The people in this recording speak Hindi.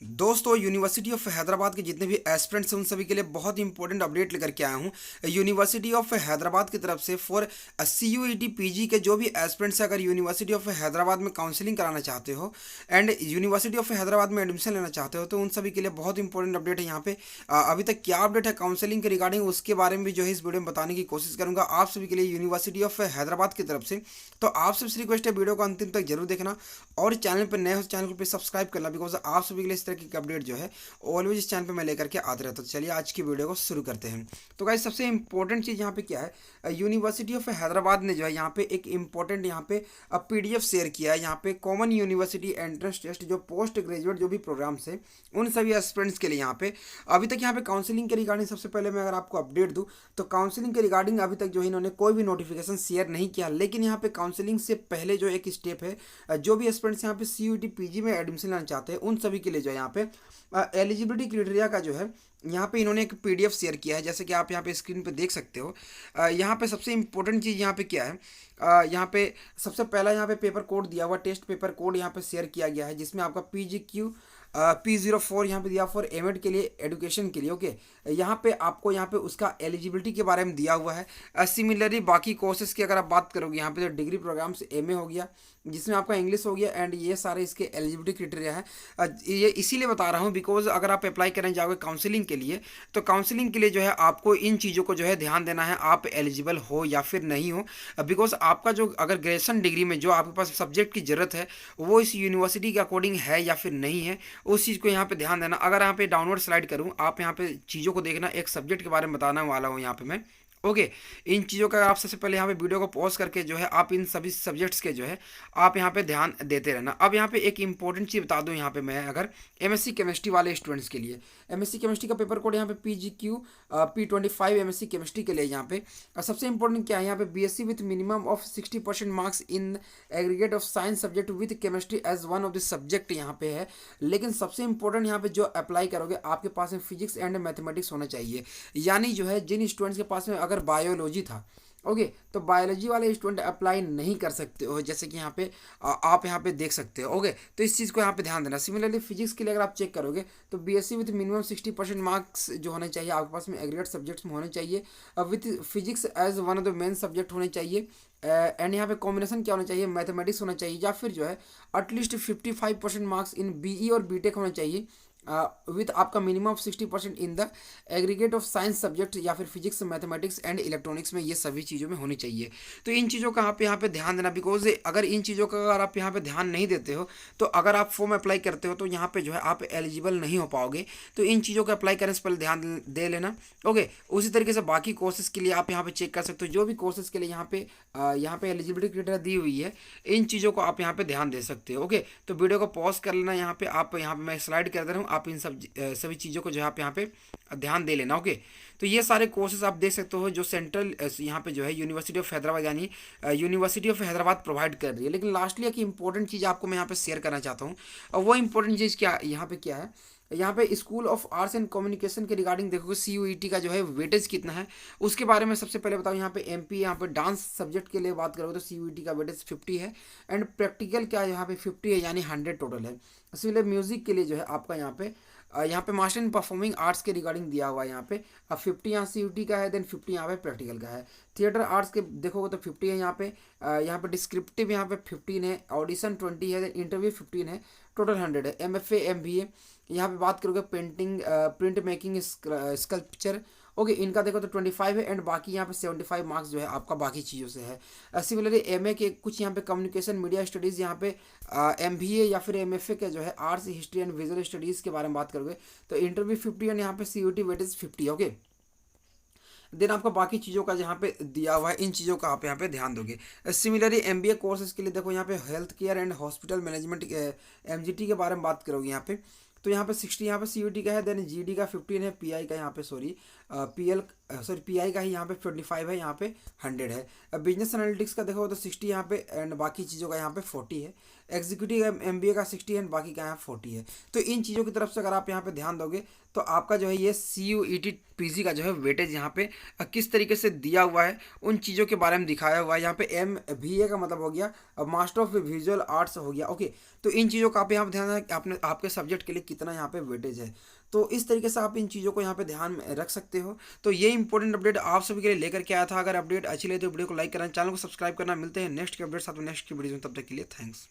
दोस्तों यूनिवर्सिटी ऑफ हैदराबाद के जितने भी एस्पिरेंट्स हैं उन सभी के लिए बहुत ही इंपॉर्टेंट अपडेट लेकर के आया हूं। यूनिवर्सिटी ऑफ हैदराबाद की तरफ से फॉर CUET PG के जो भी एस्पिरेंट्स हैं, अगर यूनिवर्सिटी ऑफ हैदराबाद में काउंसलिंग कराना चाहते हो एंड यूनिवर्सिटी ऑफ हैदराबाद में एडमिशन लेना चाहते हो तो उन सभी के लिए बहुत इंपॉर्टेंट अपडेट है। यहाँ पे अभी तक क्या अपडेट है काउंसलिंग के रिगार्डिंग, उसके बारे में भी जो है इस वीडियो में बताने की कोशिश करूंगा आप सभी के लिए यूनिवर्सिटी ऑफ हैदराबाद की तरफ से। तो आप सबसे रिक्वेस्ट है वीडियो को अंतिम तक जरूर देखना और चैनल पर नए हो चैनल को सब्सक्राइब करना, बिकॉज आप सभी के लिए इस तरह की अपडेट जो है ऑलवेज इस चैनल पे मैं लेकर के आते रहता हूँ। तो चलिए आज की वीडियो को शुरू करते हैं। तो गाइस सबसे इंपॉर्टेंट चीज़ यहाँ पे क्या है, यूनिवर्सिटी ऑफ हैदराबाद ने जो है यहाँ पे एक इंपॉर्टेंट यहाँ पे PDF शेयर किया है। यहाँ पे कॉमन यूनिवर्सिटी एंट्रेंस टेस्ट जो पोस्ट ग्रेजुएट जो भी प्रोग्राम्स है उन सभी एस्पिरेंट्स के लिए यहाँ पे अभी तक यहाँ पे काउंसलिंग के रिगार्डिंग सबसे पहले मैं अगर आपको अपडेट दूँ तो काउंसलिंग के रिगार्डिंग अभी तक जो है इन्होंने कोई भी नोटिफिकेशन शेयर नहीं किया। लेकिन यहाँ पे काउंसलिंग से पहले जो एक स्टेप है, जो भी एस्पिरेंट्स यहाँ पे CUET PG में एडमिशन लेना चाहते हैं उन सभी के लिए जो है यहाँ पे एलिजिबिलिटी क्राइटेरिया का जो है यहाँ पे इन्होंने एक PDF शेयर किया है, जैसे कि आप यहाँ पे स्क्रीन पे देख सकते हो। यहाँ पे सबसे इंपॉर्टेंट चीज़ यहाँ पे क्या है, यहाँ पे सबसे पहला यहाँ पे पेपर कोड दिया हुआ, टेस्ट पेपर कोड यहाँ पे शेयर किया गया है जिसमें आपका PGQ P04 यहाँ पे दिया फॉर एमएड के लिए एडुकेशन के लिए। ओके, यहाँ पे आपको यहाँ पे उसका एलिजिबिलिटी के बारे में दिया हुआ है। सिमिलरली बाकी कोर्सेज की अगर आप बात करोगे यहाँ पे जो डिग्री प्रोग्राम्स MA हो गया जिसमें आपका इंग्लिश हो गया एंड ये सारे इसके एलिजिबिलिटी क्राइटेरिया है। ये इसीलिए बता रहा हूँ बिकॉज अगर आप अप्लाई करने जाओगे काउंसलिंग के लिए तो काउंसलिंग के लिए जो है आपको इन चीज़ों को जो है ध्यान देना है, आप एलिजिबल हो या फिर नहीं हो। बिकॉज आपका जो अगर ग्रेजुएशन डिग्री में जो आपके पास सब्जेक्ट की ज़रूरत है वो इस यूनिवर्सिटी के अकॉर्डिंग है या फिर नहीं है, उस चीज़ को यहाँ पे ध्यान देना। अगर यहाँ पे डाउनवर्ड स्लाइड करूँ आप यहाँ पे चीज़ों को देखना, एक सब्जेक्ट के बारे में बताने वाला हूँ यहाँ पे मैं। ओके, इन चीज़ों का आप सबसे पहले यहाँ पे वीडियो को पॉज करके जो है आप इन सभी सब्जेक्ट्स के जो है आप यहाँ पे ध्यान देते रहना। अब यहाँ पे एक इंपॉर्टेंट चीज़ बता दूँ यहाँ पे मैं, अगर MSc केमिस्ट्री वाले स्टूडेंट्स के लिए MSc केमिस्ट्री का पेपर कोड यहाँ पे PGQ P25 MSc केमिस्ट्री के लिए यहाँ पे सबसे इंपॉर्टेंट क्या है, यहाँ पे BSc with minimum of 60% marks in aggregate of science subject with chemistry as one of the subject यहाँ पे है। लेकिन सबसे इंपॉर्टेंट यहाँ पे जो अप्लाई करोगे आपके पास में फिजिक्स एंड मैथमेटिक्स होना चाहिए। यानी जो है जिन स्टूडेंट्स के पास में अगर बायोलॉजी था ओके तो बायोलॉजी वाले स्टूडेंट अप्लाई नहीं कर सकते हो, जैसे कि यहाँ पे आप यहाँ पे देख सकते हो। ओके, तो इस चीज़ को यहाँ पे ध्यान देना। सिमिलरली फिजिक्स के लिए अगर आप चेक करोगे तो BSc विथ मिनिमम 60% मार्क्स जो होने चाहिए आपके पास में एग्रीगेट सब्जेक्ट्स में होने चाहिए, with physics as one of the main subject होने चाहिए। एंड यहाँ पे कॉम्बिनेशन क्या होना चाहिए, मैथमेटिक्स होना चाहिए या फिर जो है एटलीस्ट 55% मार्क्स इन BE और BTech होना चाहिए विथ आपका minimum of 60% in the aggregate of science subject या फिर फिजिक्स मैथमेटिक्स एंड इलेक्ट्रॉनिक्स में, ये सभी चीज़ों में होनी चाहिए। तो इन चीज़ों का आप यहाँ पे ध्यान देना, बिकॉज अगर इन चीज़ों का अगर आप यहाँ पे ध्यान नहीं देते हो तो अगर आप फॉर्म अप्लाई करते हो तो यहाँ पे जो है आप एलिजिबल नहीं हो पाओगे। तो इन चीज़ों को अप्लाई करने से पहले ध्यान दे लेना। ओके, उसी तरीके से बाकी कोर्सेज के लिए आप यहाँ पे चेक कर सकते हो, जो भी कोर्सेज के लिए यहाँ पे एलिजिबिलिटी क्राइटेरिया दी हुई है इन चीज़ों को आप यहाँ पे ध्यान दे सकते हो। ओके, तो वीडियो को पॉज कर लेना, यहाँ पे मैं स्लाइड कर दे रहा हूँ, आप इन सभी चीज़ों को जो है आप यहाँ पे ध्यान दे लेना। ओके, तो ये सारे कोर्सेज आप देख सकते हो जो सेंट्रल यहाँ पे जो है यूनिवर्सिटी ऑफ हैदराबाद यानी यूनिवर्सिटी ऑफ हैदराबाद प्रोवाइड कर रही है। लेकिन लास्टली एक इंपॉर्टेंट चीज़ आपको मैं यहाँ पे शेयर करना चाहता हूँ, और वो इंपॉर्टेंट चीज़ क्या यहाँ पे क्या है, यहाँ पे school of arts and communication के रिगार्डिंग देखोगे CUET का जो है वेटेज कितना है उसके बारे में सबसे पहले बताओ। यहाँ पे MP यहाँ पे डांस सब्जेक्ट के लिए बात करोगे तो CUET का वेटेज 50 है एंड प्रैक्टिकल क्या है यहाँ पे 50 है, यानी 100 टोटल है। इसलिए म्यूजिक के लिए जो है आपका यहाँ पे मास्टर इन परफॉर्मिंग आर्ट्स के रिगार्डिंग दिया हुआ है यहाँ पे 50 यहाँ CUET का है, देन 50 यहाँ पे प्रैक्टिकल का है। थिएटर आर्ट्स के देखोगे तो 50 है यहाँ पे डिस्क्रिप्टिव यहाँ पे 15 है, ऑडिशन 20 है, देन इंटरव्यू 15 है, टोटल 100 है। MFA MBA यहाँ पे बात करोगे painting print making sculpture okay इनका देखो तो 25 है एंड बाकी यहाँ पे 75 मार्क्स जो है आपका बाकी चीज़ों से है। सिमिलरली MA के कुछ यहाँ पे कम्युनिकेशन मीडिया स्टडीज़ यहाँ पे MBA या फिर MFA के जो है arts history and visual studies के बारे में बात करोगे तो इंटरव्यू 50 एंड यहाँ पे CUET वेटेज 50। ओके, देन आपका बाकी चीज़ों का यहाँ पे दिया हुआ है, इन चीज़ों का आप यहाँ पे ध्यान दोगे। सिमिलरली MBA कोर्सेज के लिए देखो यहाँ पे health care and hospital management MGT के बारे में बात करोगे यहाँ पे तो यहाँ पे 60 यहाँ पे CUET का है, देन GD का 15 है, PI का यहाँ पे PI का ही यहाँ पे 25 है, यहाँ पे 100 है। बिजनेस एनालिटिक्स का देखो तो 60 यहाँ पे एंड बाकी चीज़ों का यहाँ पे 40 है। एग्जीक्यूटिव MBA का 60 है, बाकी का यहाँ 40 है। तो इन चीज़ों की तरफ से अगर आप यहाँ पे ध्यान दोगे तो आपका जो है ये CUET PG का जो है वेटेज यहाँ पे किस तरीके से दिया हुआ है उन चीज़ों के बारे में दिखाया हुआ है। यहाँ पे MBA का मतलब हो गया मास्टर ऑफ विजुअल आर्ट्स हो गया। ओके, तो इन चीज़ों का आप यहाँ पे ध्यान है कि आपने आपके सब्जेक्ट के लिए कितना यहाँ पे वेटेज है। तो इस तरीके से आप इन चीज़ों को यहाँ पे ध्यान में रख सकते हो। तो ये इंपॉर्टेंट अपडेट आप सभी के लिए लेकर के आया था। अगर अपडेट अच्छी लगे तो वीडियो को लाइक करना, चैनल को सब्सक्राइब करना। मिलते हैं नेक्स्ट के अपडेट साथ में नेक्स्ट की वीडियो में, तब तक के लिए थैंक्स।